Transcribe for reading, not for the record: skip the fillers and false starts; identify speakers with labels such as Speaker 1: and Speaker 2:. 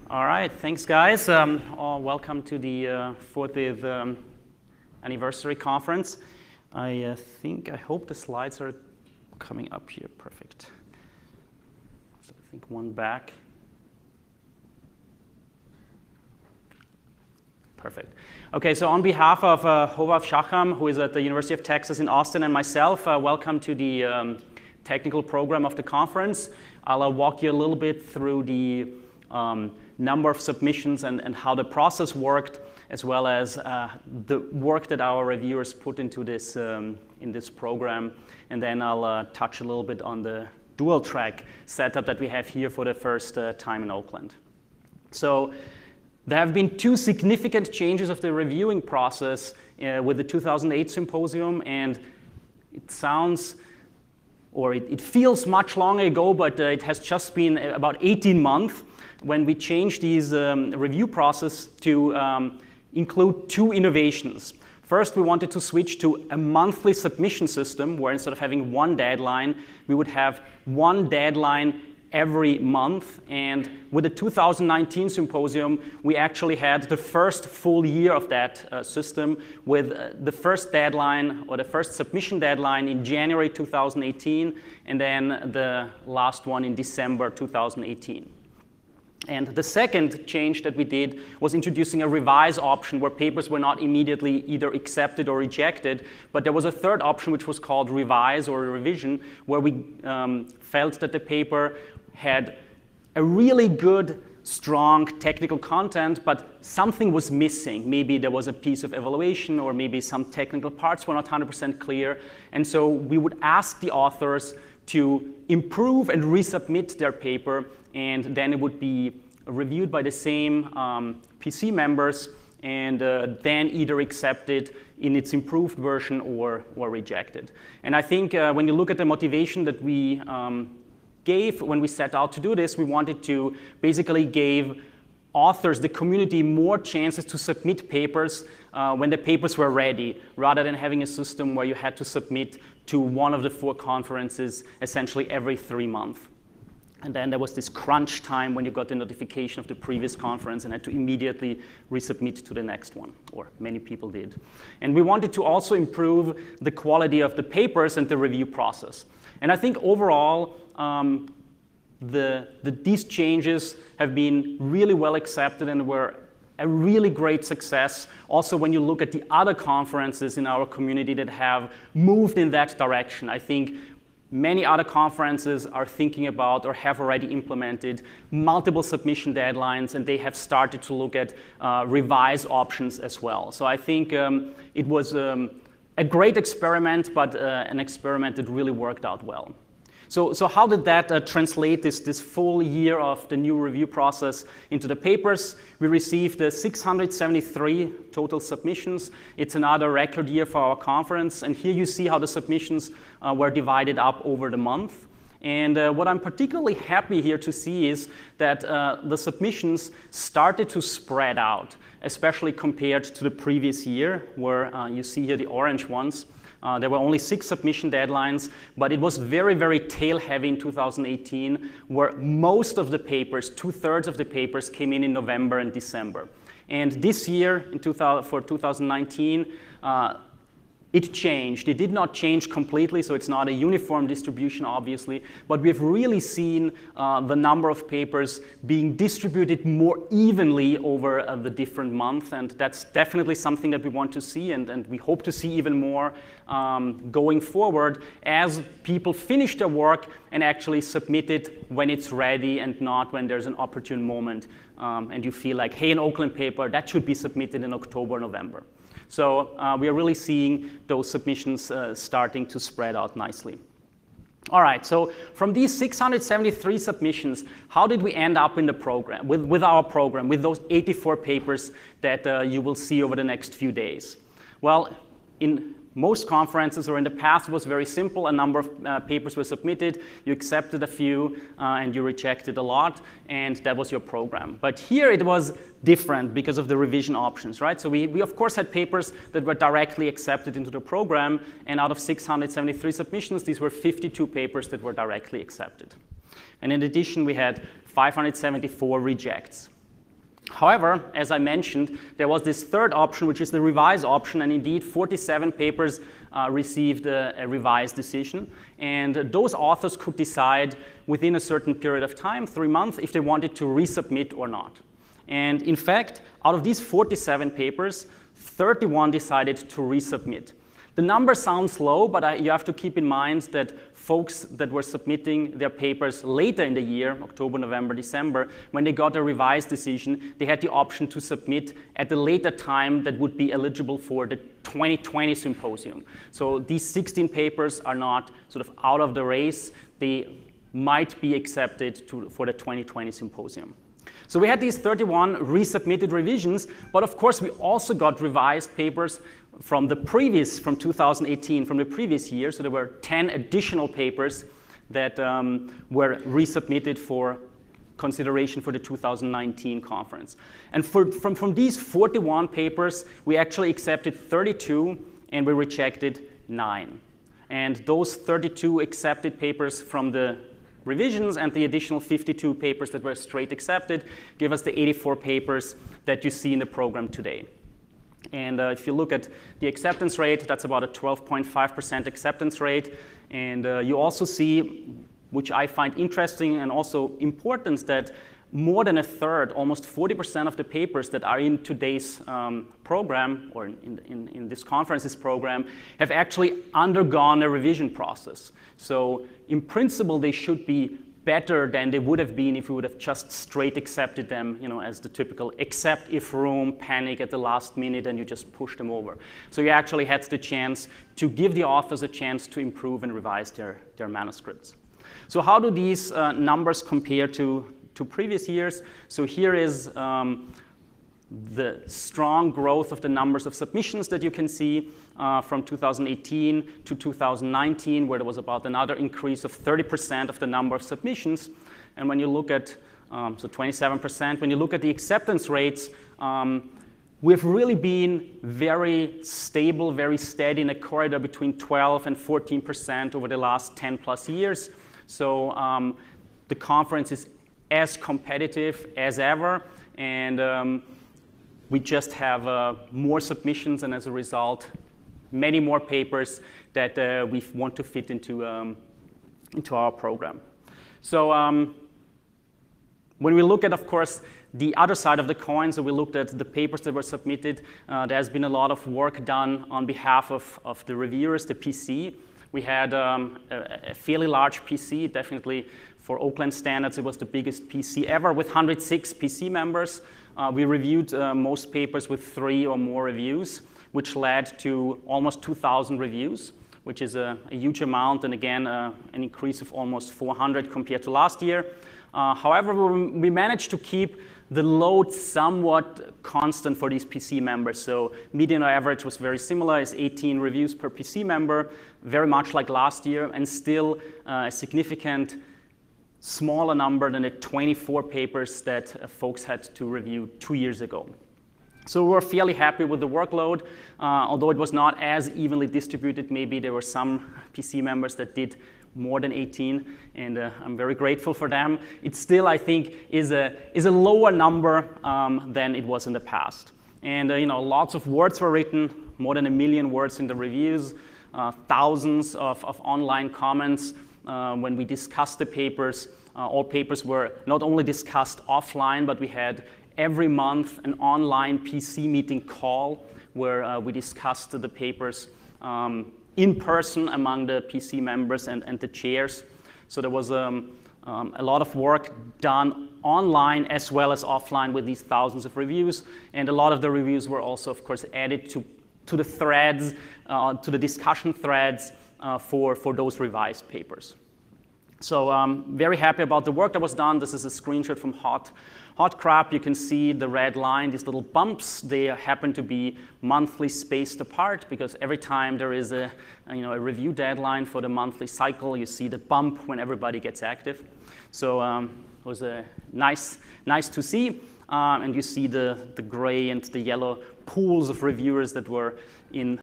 Speaker 1: All right, thanks guys. Welcome to the 40th anniversary conference. I hope the slides are coming up here. Perfect. So I think one back. Perfect. Okay, so on behalf of Hovav Shacham, who is at the University of Texas in Austin, and myself, welcome to the technical program of the conference. I'll walk you a little bit through the number of submissions and how the process worked, as well as the work that our reviewers put into this in this program. And then I'll touch a little bit on the dual track setup that we have here for the first time in Oakland. So there have been two significant changes of the reviewing process with the 2008 symposium, and it sounds, or it feels much longer ago, but it has just been about 18 months when we changed these review process to include two innovations. First, we wanted to switch to a monthly submission system where instead of having one deadline, we would have one deadline every month. And with the 2019 symposium, we actually had the first full year of that system with the first deadline or the first submission deadline in January 2018, and then the last one in December 2018. And the second change that we did was introducing a revise option where papers were not immediately either accepted or rejected, but there was a third option which was called revise or revision, where we felt that the paper had a really good, strong technical content, but something was missing. Maybe there was a piece of evaluation, or maybe some technical parts were not 100% clear. And so we would ask the authors to improve and resubmit their paper, and then it would be reviewed by the same PC members, and then either accepted in its improved version or rejected. And I think when you look at the motivation that we gave when we set out to do this, we wanted to basically give authors, the community, more chances to submit papers when the papers were ready, rather than having a system where you had to submit to one of the 4 conferences essentially every 3 months. And then there was this crunch time when you got the notification of the previous conference and had to immediately resubmit to the next one, or many people did. And we wanted to also improve the quality of the papers and the review process. And I think overall, these changes have been really well accepted and were a really great success. Also, when you look at the other conferences in our community that have moved in that direction, I think many other conferences are thinking about or have already implemented multiple submission deadlines, and they have started to look at revise options as well. So I think it was a great experiment, but an experiment that really worked out well. So how did that translate this full year of the new review process into the papers? We received 673 total submissions. It's another record year for our conference. And here you see how the submissions were divided up over the month. And what I'm particularly happy here to see is that the submissions started to spread out, especially compared to the previous year, where you see here the orange ones. There were only 6 submission deadlines, but it was very, very tail-heavy in 2018, where most of the papers, 2/3 of the papers, came in November and December. And this year, for 2019, it changed. It did not change completely, so it's not a uniform distribution, obviously, but we've really seen the number of papers being distributed more evenly over the different months, and that's definitely something that we want to see, and we hope to see even more going forward as people finish their work and actually submit it when it's ready and not when there's an opportune moment and you feel like, hey, an Oakland paper, that should be submitted in October, November. So we are really seeing those submissions starting to spread out nicely. All right, so from these 673 submissions, how did we end up in the program, with our program, with those 84 papers that you will see over the next few days? Well, in most conferences, or in the past, it was very simple. A number of papers were submitted, you accepted a few, and you rejected a lot, and that was your program. But here it was different because of the revision options, right? So we of course had papers that were directly accepted into the program, and out of 673 submissions, these were 52 papers that were directly accepted. And in addition, we had 574 rejects. However, as I mentioned, there was this third option, which is the revise option, and indeed 47 papers received a revised decision. And those authors could decide within a certain period of time, 3 months, if they wanted to resubmit or not. And in fact, out of these 47 papers, 31 decided to resubmit. The number sounds low, but you have to keep in mind that folks that were submitting their papers later in the year, October, November, December, when they got a revised decision, they had the option to submit at a later time that would be eligible for the 2020 symposium. So these 16 papers are not sort of out of the race. They might be accepted for the 2020 symposium. So we had these 31 resubmitted revisions, but of course we also got revised papers from 2018, from the previous year. So there were 10 additional papers that were resubmitted for consideration for the 2019 conference. And from these 41 papers, we actually accepted 32 and we rejected 9. And those 32 accepted papers from the revisions and the additional 52 papers that were straight accepted give us the 84 papers that you see in the program today. And if you look at the acceptance rate, that's about a 12.5% acceptance rate. And you also see, which I find interesting and also important, that more than a third, almost 40% of the papers that are in today's program, or in this conference's program, have actually undergone a revision process. So in principle, they should be better than they would have been if we would have just straight accepted them, as the typical accept if room, panic at the last minute, and you just push them over. So you actually had the chance to give the authors a chance to improve and revise their manuscripts. So how do these numbers compare to previous years? So here is the strong growth of the numbers of submissions that you can see from 2018 to 2019, where there was about another increase of 30% of the number of submissions. And when you look at, so 27%, when you look at the acceptance rates, we've really been very stable, very steady in a corridor between 12 and 14% over the last 10 plus years. So the conference is as competitive as ever, and we just have more submissions, and as a result, many more papers that we want to fit into our program. So when we look at, of course, the other side of the coin, so we looked at the papers that were submitted, there has been a lot of work done on behalf of the reviewers, the PC. We had a fairly large PC, definitely for Oakland standards, it was the biggest PC ever with 106 PC members. We reviewed most papers with 3 or more reviews, which led to almost 2,000 reviews, which is a huge amount, and again, an increase of almost 400 compared to last year. However, we managed to keep the load somewhat constant for these PC members. So median or average was very similar, is 18 reviews per PC member, very much like last year, and still a significant smaller number than the 24 papers that folks had to review 2 years ago. So we're fairly happy with the workload, although it was not as evenly distributed. Maybe there were some PC members that did more than 18, and I'm very grateful for them. It still, I think, is a lower number than it was in the past. And lots of words were written, more than 1 million words in the reviews, thousands of online comments when we discussed the papers. All papers were not only discussed offline, but we had every month an online PC meeting call where we discussed the papers in person among the PC members and the chairs. So there was a lot of work done online as well as offline with these thousands of reviews. And a lot of the reviews were also, of course, added to the threads, to the discussion threads for those revised papers. So I'm very happy about the work that was done. This is a screenshot from Hot Crap. You can see the red line, these little bumps. They happen to be monthly spaced apart because every time there is a review deadline for the monthly cycle, you see the bump when everybody gets active. So it was nice to see. And you see the gray and the yellow pools of reviewers that were in